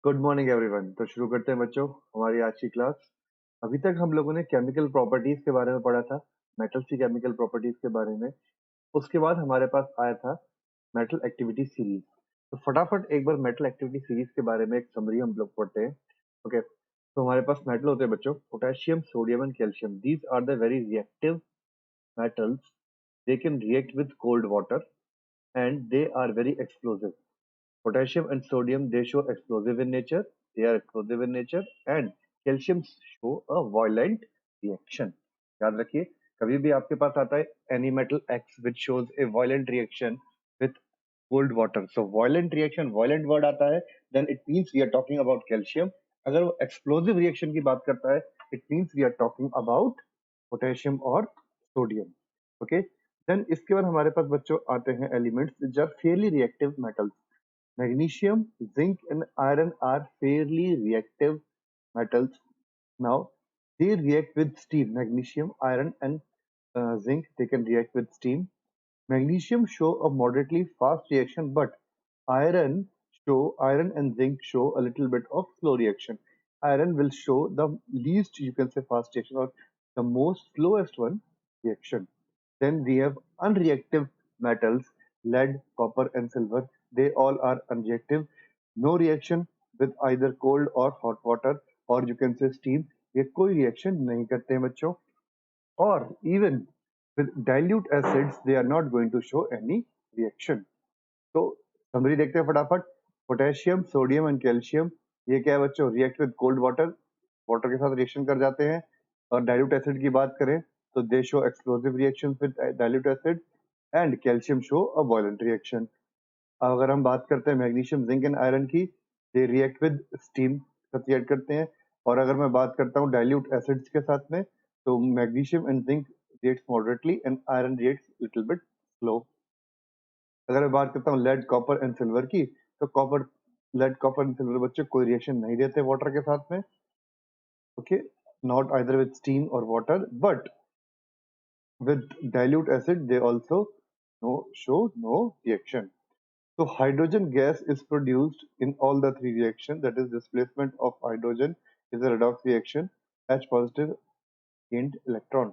Good morning everyone. तो शुरू करते हैं बच्चों हमारी आज की क्लास। अभी तक हम लोगों ने केमिकल प्रॉपर्टीज के बारे में पढ़ा था, मेटल्स की केमिकल प्रॉपर्टीज के बारे में। उसके बाद हमारे पास आया था मेटल एक्टिविटी सीरीज। तो फटाफट एक बार मेटल एक्टिविटी सीरीज के बारे में एक समरी हम लोग पढ़ते हैं। ओके, तो हमारे पास मेटल होते हैं बच्चों, potassium, sodium and calcium. These are the very reactive metals. They can react with cold water and they are very explosive. Potassium and sodium, they show explosive in nature. They are explosive in nature, and calcium show a violent reaction. याद रखिए, कभी भी आपके पास आता है any metal X which shows a violent reaction with cold water. So violent reaction, violent word आता है, then it means we are talking about calcium. अगर वो explosive reaction की बात करता है, it means we are talking about potassium और sodium. Okay, then इसके बाद हमारे पास बच्चों आते हैं elements which are fairly reactive metals. Magnesium, zinc, and iron are fairly reactive metals. Now, they react with steam. Magnesium, iron, and zinc, they can react with steam. Magnesium show a moderately fast reaction, but iron and zinc show a little bit of slow reaction. Iron will show the least, you can say, fast reaction, or the most slowest one reaction. Then we have unreactive metals, lead, copper, and silver. They all are unreactive. No reaction with either cold or hot water, or you can say steam. ये कोई reaction नहीं करते हैं बच्चों. Or even with dilute acids, they are not going to show any reaction. तो summary देखते हैं फटाफट. पोटेशियम, सोडियम एंड कैल्शियम, ये क्या है बच्चों? React with cold water, water के साथ रिएक्शन कर जाते हैं. और डाइल्यूट एसिड की बात करें तो दे show explosive reaction with dilute acid, and calcium show a violent reaction. अगर हम बात करते हैं मैग्नीशियम, जिंक एंड आयरन की, they react with steam react करते हैं. और अगर मैं बात करता हूँ डाइल्यूट एसिड्स के साथ में, तो magnesium and zinc reacts moderately and iron reacts little bit slow. अगर मैं बात करता हूँ लेड, कॉपर एंड सिल्वर की, तो लेड, कॉपर एंड सिल्वर बच्चे कोई रिएक्शन नहीं देते वाटर के साथ में. Okay, not either with steam और water, but with dilute acid they also show no reaction. So hydrogen gas is produced in all the three reactions, that is displacement of hydrogen is a redox reaction, H positive gained electron.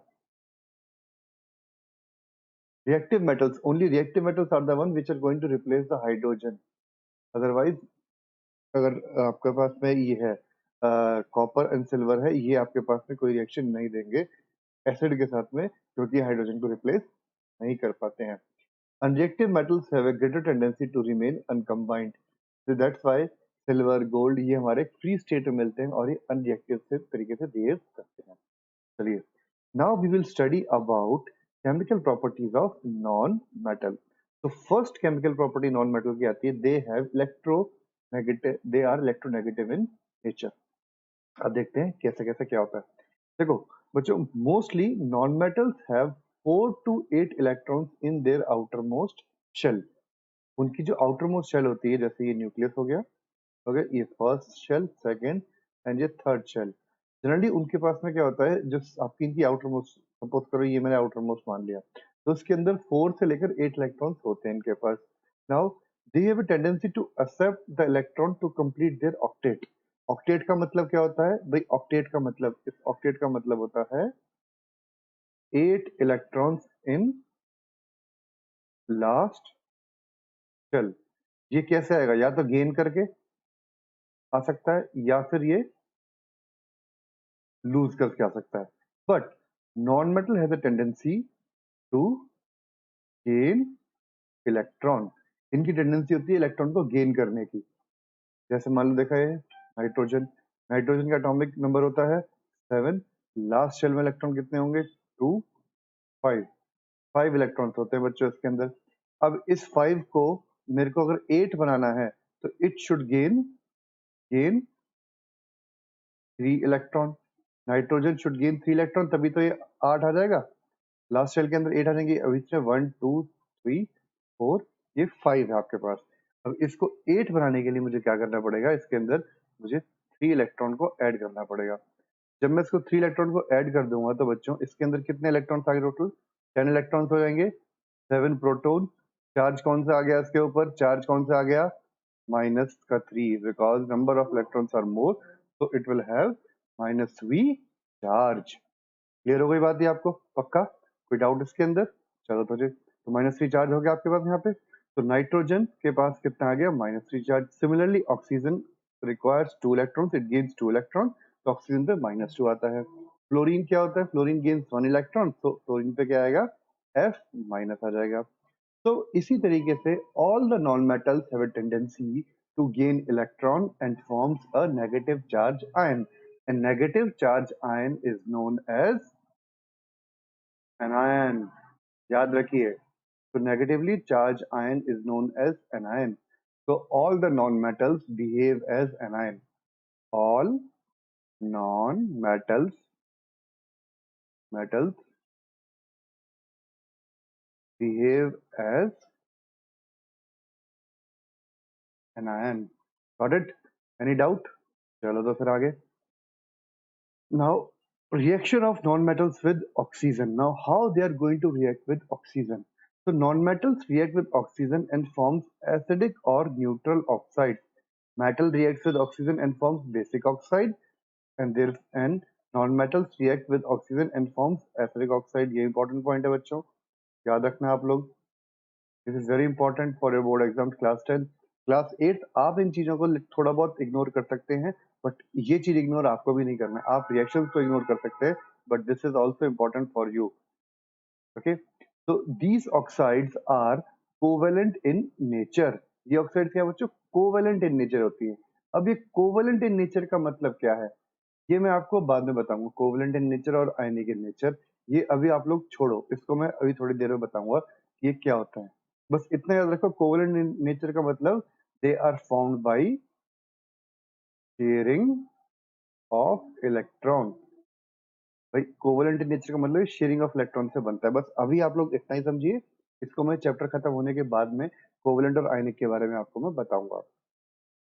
Reactive metals, only reactive metals are the one which are going to replace the hydrogen. Otherwise, अगर आपके पास में ये है copper and silver है, ये आपके पास में कोई रिएक्शन नहीं देंगे एसिड के साथ में, क्योंकि हाइड्रोजन को रिप्लेस नहीं कर पाते हैं. Unreactive metals have a greater tendency to remain uncombined. So that's why silver, gold ये हमारे free state में मिलते हैं और ये unreactive से तरीके से behave करते हैं. चलिए, now we will study about chemical properties of non-metal. So first chemical property non-metal की आती है, they have electronegative, they are electronegative in nature. अब देखते हैं कैसे कैसे क्या होता है. देखो बच्चों, mostly non metals have 4 to 8 electrons in their outermost shell. उनकी जो आउटरमोस्ट शेल होती है, जैसे ये न्यूक्लियस हो गया, ओके, ये फर्स्ट शेल, सेकंड एंड ये थर्ड शेल. जनरली उनके पास में क्या होता है, जो आपकी इनकी आउटरमोस्ट, सपोज करो ये मैंने आउटरमोस्ट मान लिया, तो उसके अंदर 4 से लेकर 8 इलेक्ट्रॉन्स होते हैं इनके पास. Now they have a tendency to accept the electron to complete their octet. Octet का मतलब क्या होता है भाई? ऑक्टेट का मतलब, इस ऑक्टेट का मतलब होता है 8 इलेक्ट्रॉन्स इन लास्ट शेल. ये कैसे आएगा? या तो गेन करके आ सकता है, या फिर ये लूज करके आ सकता है. But non metal has a tendency to gain electron. इनकी टेंडेंसी होती है इलेक्ट्रॉन को गेन करने की. जैसे मान लो देखा है नाइट्रोजन, नाइट्रोजन का एटॉमिक नंबर होता है 7. लास्ट शेल में इलेक्ट्रॉन कितने होंगे? 2, 5. 5 इलेक्ट्रॉन्स होते हैं बच्चों इसके अंदर. अब इस 5 को मेरे को अगर 8 बनाना है, तो it should gain 3 electron. Nitrogen should gain 3 electron, तभी तो ये 8 आ जाएगा. लास्ट शेल के अंदर 8 आ जाएंगे. अब इसमें 1, 2, 3, 4, ये 5 है आपके पास. अब इसको 8 बनाने के लिए मुझे क्या करना पड़ेगा? इसके अंदर मुझे 3 इलेक्ट्रॉन को ऐड करना पड़ेगा. जब मैं इसको 3 इलेक्ट्रॉन को ऐड कर दूंगा, तो बच्चों इसके अंदर कितने इलेक्ट्रॉन्स आ गए? टोटल 10 इलेक्ट्रॉन्स हो जाएंगे. 7 प्रोटॉन. चार्ज कौन सा आ गया इसके ऊपर? चार्ज कौन सा आ गया? minus का 3 because number of electrons are more, so it will have minus v charge. Clear हो गई बात ये आपको? पक्का? कोई डाउट इसके अंदर? चलो तो माइनस 3 चार्ज हो गया आपके पास यहाँ पे. तो नाइट्रोजन के पास कितना आ गया? Minus 3 charge. Similarly oxygen requires 2 electrons, it gains 2 electron, तो ऑक्सीजन पे माइनस 2 आता है. फ्लोरीन क्या होता है? फ्लोरीन गेन्स 1 इलेक्ट्रॉन, तो फ्लोरीन पे क्या आएगा? F माइनस आ जाएगा. तो इसी तरीके से all the non-metals have a tendency to gain electron and forms a negative charge ion. A negative charge ion is known as anion. याद रखिए. So negatively charged ion is known as anion. So all the non-metals behave as anion. All non-metals behave as anion. Got it? Any doubt? चलो तो फिर आगे. Now, reaction of nonmetals with oxygen. Now, how they are going to react with oxygen? So, nonmetals react with oxygen and forms acidic or neutral oxides. Metal reacts with oxygen and forms basic oxide, and nonmetals react with oxygen and forms acidic oxide. ये important point है बच्चों, याद रखना आप लोग. This is very important for your board exams class 10. Class 8 आप इन चीजों को थोड़ा बहुत इग्नोर कर सकते हैं, बट ये चीज इग्नोर आपको भी नहीं करना है. आप रिएक्शंस को इग्नोर कर सकते हैं, but this is also important for you. Okay, so these oxides are covalent in nature. ये ऑक्साइड क्या बच्चों? कोवेलेंट इन नेचर होती है. अब ये कोवेलेंट इन नेचर का मतलब क्या है, ये मैं आपको बाद में बताऊंगा. कोवेलेंट इन नेचर और आयनिक इन नेचर, ये अभी आप लोग छोड़ो, इसको मैं अभी थोड़ी देर में बताऊंगा कि ये क्या होता है. बस इतना याद रखो, कोवेलेंट इन नेचर का मतलब they are formed by sharing of electron. भाई कोवेलेंट इन नेचर का मतलब शेयरिंग ऑफ इलेक्ट्रॉन से बनता है. बस अभी आप लोग इतना ही समझिए, इसको मैं चैप्टर खत्म होने के बाद में कोवेलेंट और आयनिक के बारे में आपको मैं बताऊंगा.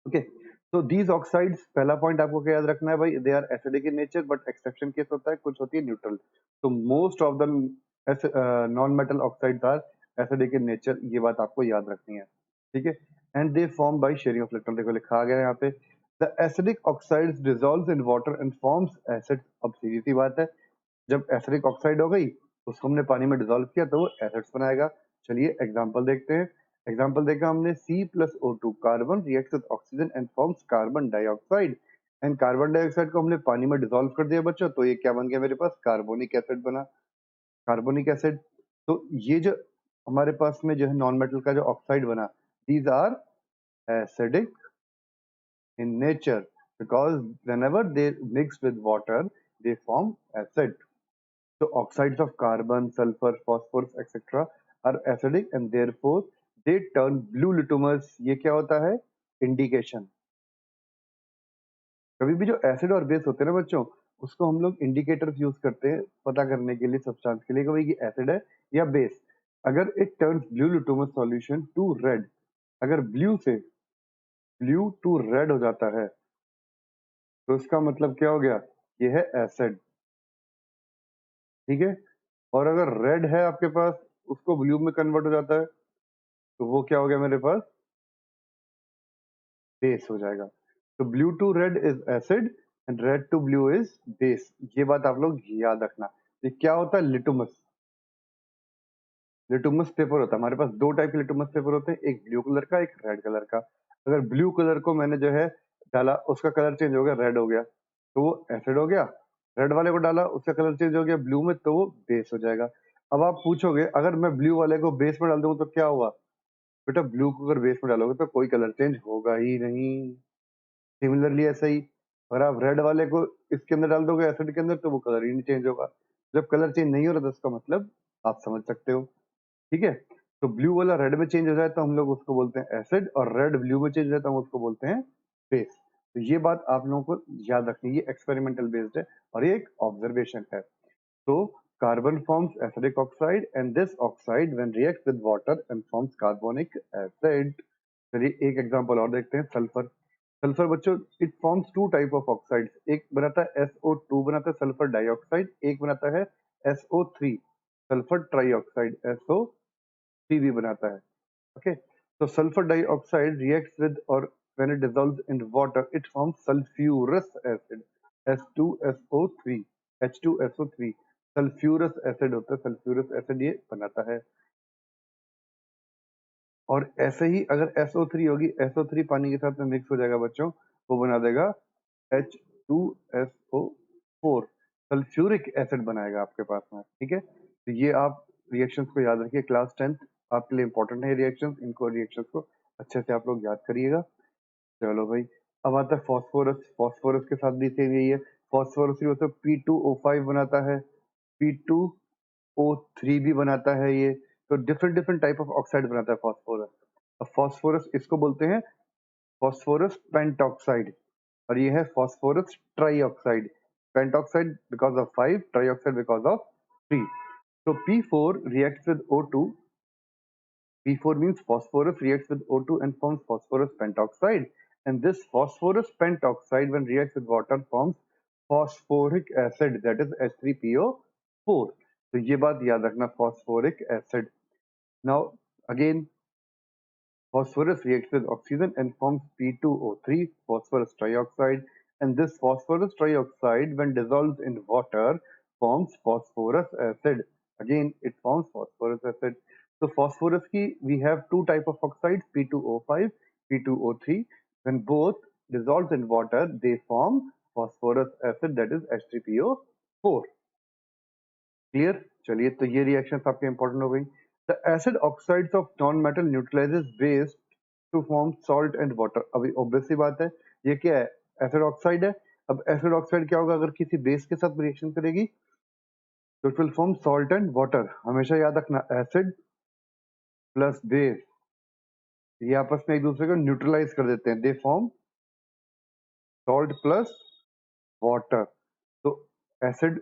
ओके, तो दीज ऑक्साइड्स, पहला पॉइंट आपको क्या याद रखना है भाई, they are acidic in nature, but exception case होता है, कुछ होती है न्यूट्रल. तो most of the non metal oxides are acidic in nature, ये बात आपको याद रखनी है. ठीक है, and they form by sharing of electron. देखो लिखा गया है यहाँ पे, the acidic oxides dissolves in water and forms acid. अब सीधी सी बात है, जब एसिडिक ऑक्साइड हो गई, उसको हमने पानी में डिसॉल्व किया तो वो एसिड्स बनाएगा. चलिए एग्जांपल देखते हैं. एग्जांपल देखा हमने, C+O2 carbon reacts with oxygen and forms carbon dioxide. And carbon dioxide को हमने पानी में डिसॉल्व कर दिया बच्चों, तो ये क्या बन गया मेरे पास? कार्बोनिक एसिड बना. Carbonic acid. तो ये जो हमारे पास में जो है नॉन मेटल का जो ऑक्साइड बना, these are acidic in nature because whenever they mix with water they form acid. So oxides of carbon, sulfur, phosphorus, etc. are acidic and therefore they turn blue litmus. ये क्या होता है? Indication. कभी भी जो acid और base होते हैं ना बच्चों, उसको हम लोग इंडिकेटर्स यूज करते हैं पता करने के लिए सब्सटेंस के लिए कि भाई ये एसिड है या बेस. अगर it turns blue litmus solution to red, अगर ब्लू टू रेड हो जाता है, तो इसका मतलब क्या हो गया? ये है एसिड. ठीक है, और अगर रेड है आपके पास, उसको ब्लू में कन्वर्ट हो जाता है, तो वो क्या हो गया मेरे पास? बेस हो जाएगा. तो blue to red is acid and red to blue is base. ये बात आप लोग याद रखना. ये क्या होता है? लिटमस. लिटमस पेपर होता है हमारे पास. दो टाइप के लिटमस पेपर होते हैं, एक ब्लू कलर का, एक रेड कलर का. अगर ब्लू कलर को मैंने जो है डाला, उसका कलर चेंज हो गया, रेड हो गया, तो वो एसिड हो गया. रेड वाले को डाला, उसका कलर चेंज हो गया ब्लू में, तो वो बेस हो जाएगा. अब आप पूछोगे, अगर मैं ब्लू वाले को बेस में डाल दूं तो क्या हुआ? बेटा ब्लू को अगर बेस में डालोगे तो कोई कलर चेंज होगा ही नहीं. सिमिलरली ऐसा ही, अगर आप रेड वाले को इसके अंदर डाल दोगे एसिड के अंदर, तो वो कलर ही नहीं चेंज होगा. जब कलर चेंज नहीं हो रहा, तो उसका मतलब आप समझ सकते हो. ठीक है, तो ब्लू वाला रेड में चेंज हो जाए तो हम लोग उसको बोलते हैं एसिड, और रेड ब्लू में चेंज हो जाए तो हम उसको बोलते हैं बेस. तो ये बात आप लोगों को याद रखनी है. ये एक्सपेरिमेंटल बेस्ड है और ये एक ऑब्जर्वेशन है. So carbon forms acidic oxide and this oxide when reacts with water and forms carbonic acid. चलिए एक एग्जांपल और देखते हैं. सल्फर. सल्फर बच्चों, it forms two type of oxides. एक बनाता है SO2 बनाता है सल्फर डाइऑक्साइड, एक बनाता है SO3 सल्फर ट्राइऑक्साइड, SO3 भी बनाता है. Okay, So sulfur dioxide reacts with, or when it dissolves in water, it forms sulfurous acid, H2SO3, H2SO3, sulphurous acid होता है, सल्फ्यूरस एसिड ये बनाता है। और ऐसे ही अगर SO3 होगी, SO3 पानी के साथ में मिक्स हो जाएगा बच्चों, वो बना देगा H2SO4, सल्फ्यूरिक एसिड बनाएगा आपके पास में। ठीक है, तो ये आप रिएक्शंस को याद रखिए, क्लास 10th आपके लिए इंपॉर्टेंट है रिएक्शंस, इनको रिएक्शंस को अच्छे से आप लोग याद करिएगा। चलो भाई, अब आता है फॉस्फोरस। फॉस्फोरस के साथ भी सेम यही है, फॉस्फोरस भी होता है P2O5 बनाता है, P2O3 भी बनाता है ये, तो different different type of oxide बनाता है फॉस्फोरस। अब फॉस्फोरस इसको बोलते हैं फॉस्फोरस पेंटॉक्साइड, और ये है phosphorus trioxide. Pentoxide because of 5, trioxide because of 3। So P4 reacts with O2. P4 means phosphorus reacts with O2 and forms phosphorus pentoxide. And this phosphorus pentoxide, when reacts with water, forms phosphoric acid, that is H3PO4. तो ये बात याद रखना, phosphoric acid. Now again, phosphorus reacts with oxygen and forms P2O3, phosphorus trioxide. And this phosphorus trioxide, when dissolved in water, forms phosphorus acid. Again, it forms phosphorus acid. So phosphorus ki, we have two type of oxides, P2O5, P2O3. When both dissolved in water, they form phosphorus acid, that is H3PO4. क्लियर? चलिए, तो ये reactions आपके important हो गई। The acid oxides of non metal neutralises base to form salt and water. अभी obvious सी बात है, ये क्या है? एसिड ऑक्साइड है। अब एसिड ऑक्साइड क्या होगा? अगर किसी बेस के साथ रिएक्शन करेगी तो it will form salt and water. हमेशा याद रखना, एसिड प्लस बेस ये आपस में एक दूसरे को न्यूट्रलाइज कर देते हैं, they form salt plus water. तो एसिड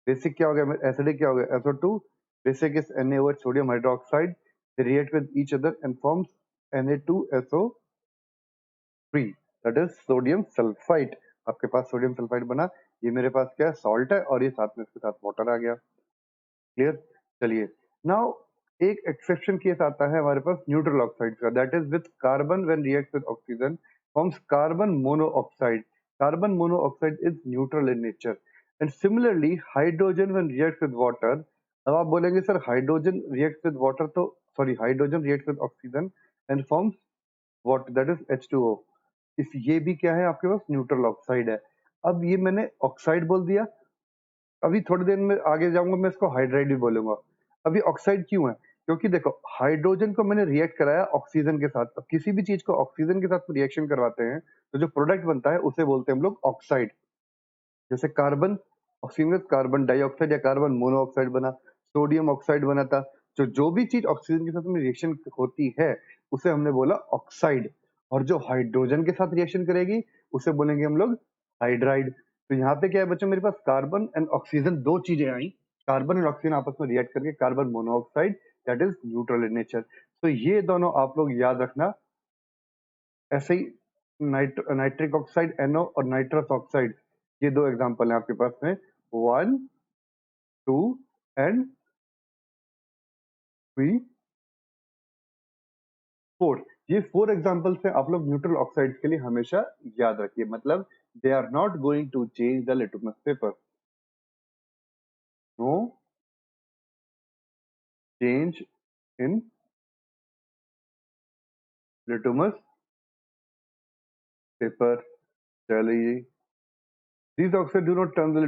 बेसिक क्या हो गया? एसिडिक क्या हो गया? SO2, basic is Na over sodium hydroxide, they react with each other and forms Na2SO3, that is sodium sulfite। आपके पास सोडियम सल्फाइड बना, ये मेरे पास क्या है? सॉल्ट है, और ये साथ में इसके साथ वाटर आ गया। क्लियर? चलिए, नाउ एक एक्सेप्शन केस आता है हमारे पास न्यूट्रल ऑक्साइड का, that is with carbon when reacts with oxygen forms carbon monoxide. Carbon monoxide is neutral in nature. And similarly hydrogen when reacts with water. अब आप बोलेंगे sir hydrogen reacts with water, तो sorry, hydrogen reacts with oxygen and forms what? That is H2O। इस ये भी क्या है आपके पास? न्यूट्रल ऑक्साइड है। अब ये मैंने ऑक्साइड बोल दिया, अभी थोड़ी देर में आगे जाऊंगा मैं इसको हाइड्राइड भी बोलूंगा। अभी ऑक्साइड क्यों है? क्योंकि देखो, हाइड्रोजन को मैंने रिएक्ट कराया ऑक्सीजन के साथ। अब किसी भी चीज को ऑक्सीजन के साथ रिएक्शन करवाते हैं तो जो प्रोडक्ट बनता है उसे बोलते हैं हम लोग ऑक्साइड। जैसे कार्बन, ऑक्सीजन के साथ कार्बन डाइऑक्साइड या कार्बन मोनोऑक्साइड बना, सोडियम ऑक्साइड बना था। जो भी चीज ऑक्सीजन के साथ में रिएक्शन होती है उसे हमने बोला ऑक्साइड, और जो हाइड्रोजन के साथ रिएक्शन करेगी उसे बोलेंगे हम लोग हाइड्राइड। तो यहाँ पे क्या है बच्चों, मेरे पास कार्बन एंड ऑक्सीजन दो चीजें आई, कार्बन और ऑक्सीजन आपस में रिएक्ट करके carbon monoxide, that is neutral in nature. तो ये दोनों आप लोग याद रखना। ऐसे ही नाइट्रिक ऑक्साइड NO और नाइट्रस ऑक्साइड, ये दो एग्जांपल हैं आपके पास में, 1, 2 एंड 3, 4। ये 4 एग्जांपल्स हैं, आप लोग न्यूट्रल ऑक्साइड्स के लिए हमेशा याद रखिए। मतलब they are not going to change the litmus paper, no change in litmus paper. चलिए, these oxides do not turn the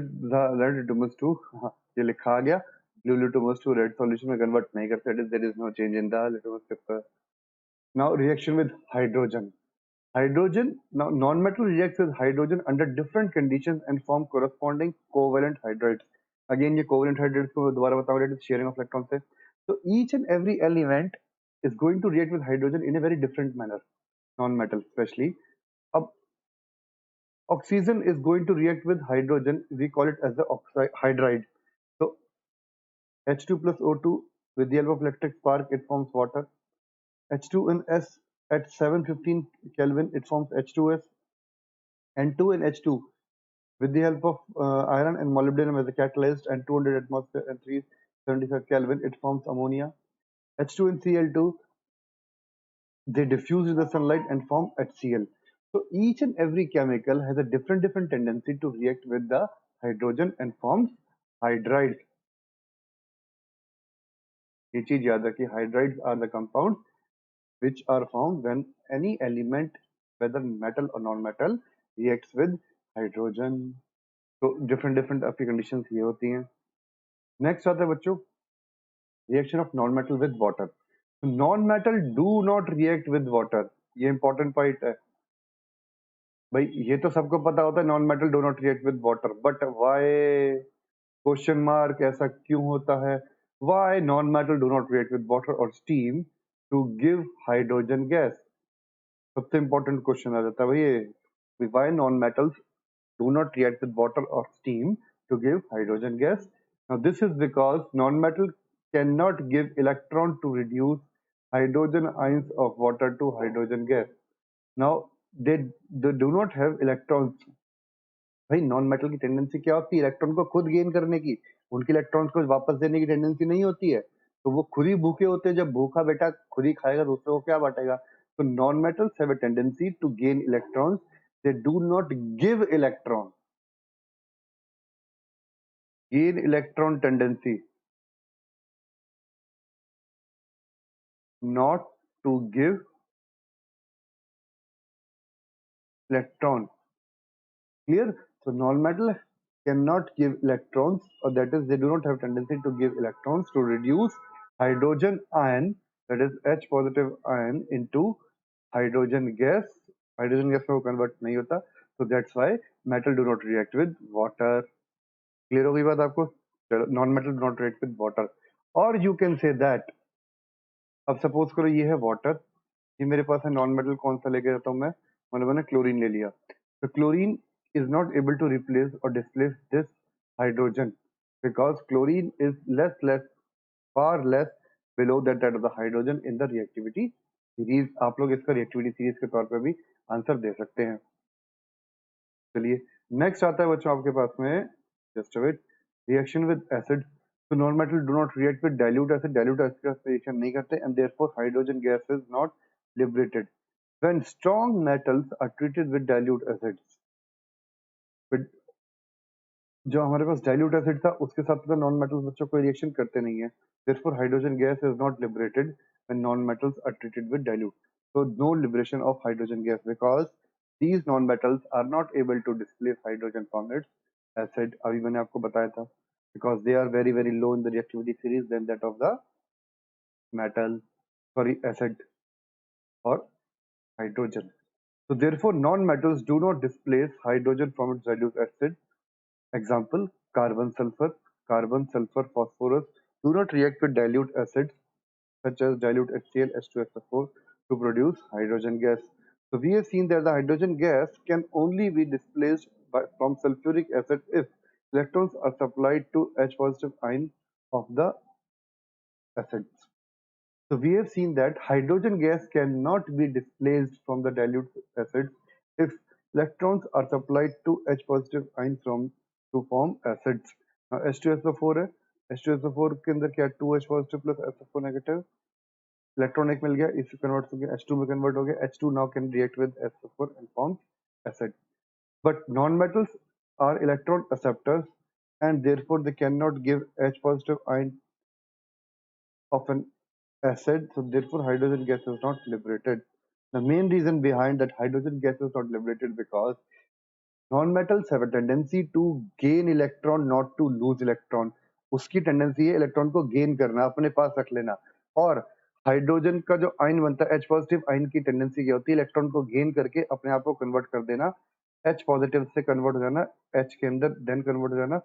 red litmus to, हाँ, ये लिखा आ गया, blue litmus to red solution में कन्वर्ट नहीं करते, there is no change in the litmus paper। Now reaction with hydrogen। Hydrogen, now non-metal reacts with hydrogen under different conditions and form corresponding covalent hydrides। Again ये covalent hydrides को दोबारा बताऊँ, it is sharing of electrons है। So each and every element is going to react with hydrogen in a very different manner, non-metal especially। अब oxygen is going to react with hydrogen, we call it as the oxide hydride। So H2 plus O2, with the help of electric spark it forms water। H2 and S at 715 Kelvin it forms H2S। N2 and H2 with the help of iron and molybdenum as a catalyst and 200 atmosphere and 375 Kelvin it forms ammonia। H2 and Cl2 they diffuse in the sunlight and form HCl. So each and every chemical has a different tendency to react with the hydrogen and forms hydrides. ये चीज याद रखिए, hydrides are the compounds which are formed when any element, whether metal or non-metal, reacts with hydrogen. तो different आपकी conditions ये होती हैं. Next आता है बच्चों reaction of non-metal with water. Non-metal do not react with water. ये important point है भाई, ये तो सबको पता होता है non metal do not react with water, but why, question mark, ऐसा क्यों होता है? Why non metal do not react with water और steam to give hydrogen gas? सबसे इंपॉर्टेंट क्वेश्चन आ जाता है भाई ये, why non metals do not react with water or steam to give hydrogen gas. Now this is because non-metal cannot give electron to reduce hydrogen ions of water to hydrogen gas. Now they do not have electrons. भाई non metal की tendency क्या होती है? Electron को खुद gain करने की, उनके इलेक्ट्रॉन्स को वापस देने की टेंडेंसी नहीं होती है, तो वो खुद ही भूखे होते हैं। जब भूखा बेटा खुद ही खाएगा, दूसरों को क्या बांटेगा? तो non metals have a tendency to gain electrons, they do not give electron. Gain electron tendency, not to give electron. Clear? So non-metal cannot give electrons, or that is they do not have tendency to give electrons to reduce hydrogen ion, that is H positive ion, into hydrogen gas. Hydrogen gas में वो convert नहीं होता, so that's why metal do not react with water. Clear हो गई बात आपको? Non-metal do not react with water. Or you can say that, अब suppose करो ये है water, ये मेरे पास है नॉन मेटल, कौन सा लेके जाता हूँ मैं? मैंने क्लोरीन ले लिया. तो chlorine is not able to replace or displace this hydrogen because chlorine is far less below that of the hydrogen in the reactivity series. आप लोग इसका reactivity series के तौर पे भी आंसर दे सकते हैं. चलिए नेक्स्ट आता है बच्चों आपके पास में, just wait, reaction with acid. तो non metal do not react with dilute acid, dilute acid का रिएक्शन नहीं करते, and therefore hydrogen gas is not liberated. When strong metals are treated with dilute acids, with जो हमारे पास dilute acid था उसके साथ तो नॉन मेटल्स बच्चों कोई रिएक्शन करते नहीं है, therefore hydrogen gas is not liberated when non-metals are treated with dilute. So no liberation of hydrogen gas because these non-metals are not able to displace hydrogen from its acid. अभी मैंने आपको बताया था, because they are very low in the reactivity series than that of the metal, sorry, acid or hydrogen. So therefore non-metals do not displace hydrogen from its dilute acid. Example, carbon sulfur, phosphorus do not react with dilute acids such as dilute HCl, H2SO4 to produce hydrogen gas. So we have seen that the hydrogen gas can only be displaced from sulfuric acid if electrons are supplied to H positive ion of the acid. So we have seen that hydrogen gas cannot be displaced from the dilute acids if electrons are supplied to H positive ions from to form acids. Now H2SO4 है, H2SO4 के अंदर क्या 2H positive plus SO4 negative, electron एक मिल गया, इससे convert हो गया H2 में कन्वर्ट हो गया, H2 now can react with SO4 and form acid. But non-metals are electron acceptors and therefore they cannot give H positive ion of an acid, so therefore hydrogen gas is not liberated. The main reason behind that hydrogen gas is not liberated because non-metals have a tendency to gain electron, not to lose electron. उसकी tendency है electron को gain करना, अपने पास रख लेना. और hydrogen का जो आयन बनता है H पॉजिटिव आयन की टेंडेंसी क्या होती है? इलेक्ट्रॉन को गेन करके अपने आप को कन्वर्ट कर देना, H पॉजिटिव से कन्वर्ट हो जाना H के अंदर, देन कन्वर्ट हो जाना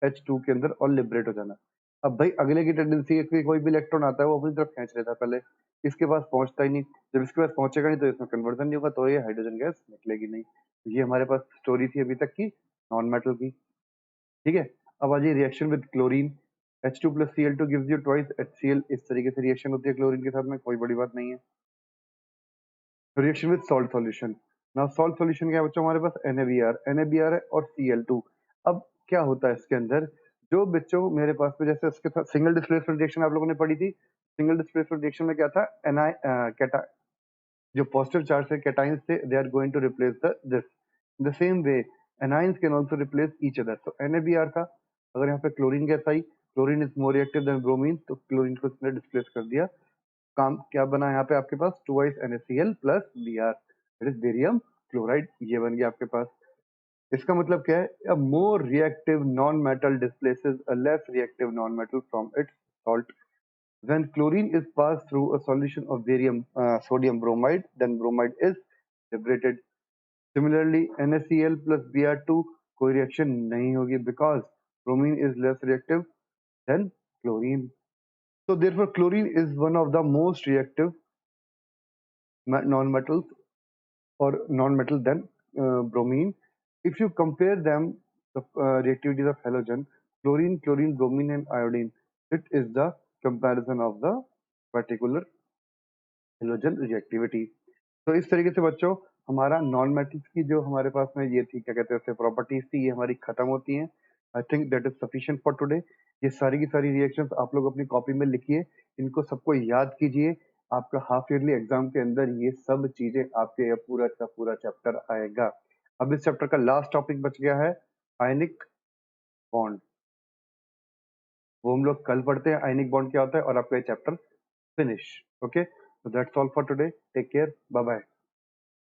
H2 के अंदर और लिबरेट हो जाना. अब भाई अगले की टेंडेंसी है कि कोई भी इलेक्ट्रॉन आता है वो अपनी तरफ खींच लेता है पहले, इसके पास पहुंचता ही नहीं. जब इसके पास पहुंचेगा नहीं तो इसमें कन्वर्जन नहीं होगा, तो ये हाइड्रोजन गैस निकलेगी नहीं. ये हमारे पास स्टोरी थी अभी तक की नॉन मेटल की. ठीक है, अब आ जाइए reaction with chlorine. H2 plus Cl2 gives you twice HCl. इस तरीके से रिएक्शन होती है क्लोरीन के साथ में, कोई बड़ी बात नहीं है. Reaction with salt solution. Now salt solution क्या है बच्चों? हमारे पास NaBr है और Cl2. अब क्या होता है इसके अंदर, जो बच्चों मेरे पास में जैसे इसके साथ सिंगल डिस्प्लेसमेंट रिएक्शन आप लोगों ने पढ़ी थी, सिंगल डिस्प्लेसमेंट रिएक्शन में क्या था? जो पॉजिटिव चार्ज से कैटाइंस थे they are going to replace this in the same way anions can also replace each other. तो NaBr था, अगर यहाँ पे क्लोरीन गैस आई, chlorine is more reactive than bromine, तो क्लोरीन को इसने डिस्प्लेस कर दिया। काम क्या बना यहाँ पे आपके पास, 2 NaCl plus Br, that is barium chloride, ये बन गया आपके पास। इसका मतलब क्या है, a more reactive non metal displaces a less reactive non metal from its salt. When chlorine is passed through a solution of barium sodium bromide, then bromide is liberated. Similarly, NaCl plus Br2 कोई reaction नहीं होगी because bromine is less reactive than chlorine. So therefore, chlorine is one of the most reactive non-metals or non-metal than bromine. If you compare them, the reactivities of halogen, chlorine, bromine, and iodine, it is the comparison of the particular halogen reactivity. तो इस तरीके से बच्चों हमारा non metals की जो हमारे पास में ये थी क्या कहते हैं प्रॉपर्टीज थी, ये हमारी खत्म होती हैं। I think that is sufficient for today. ये सारी की सारी रिएक्शंस आप लोग अपनी कॉपी में लिखिए, इनको सबको याद कीजिए। आपका हाफ ईयरली एग्जाम के अंदर ये सब चीजें आपके पूरा का पूरा चैप्टर आएगा। अब इस चैप्टर का लास्ट टॉपिक बच गया है आयनिक बॉन्ड, वो हम लोग कल पढ़ते हैं आयनिक बॉन्ड क्या होता है, और आपका ये chapter finish. Okay, so that's all for today. Take care. Bye bye.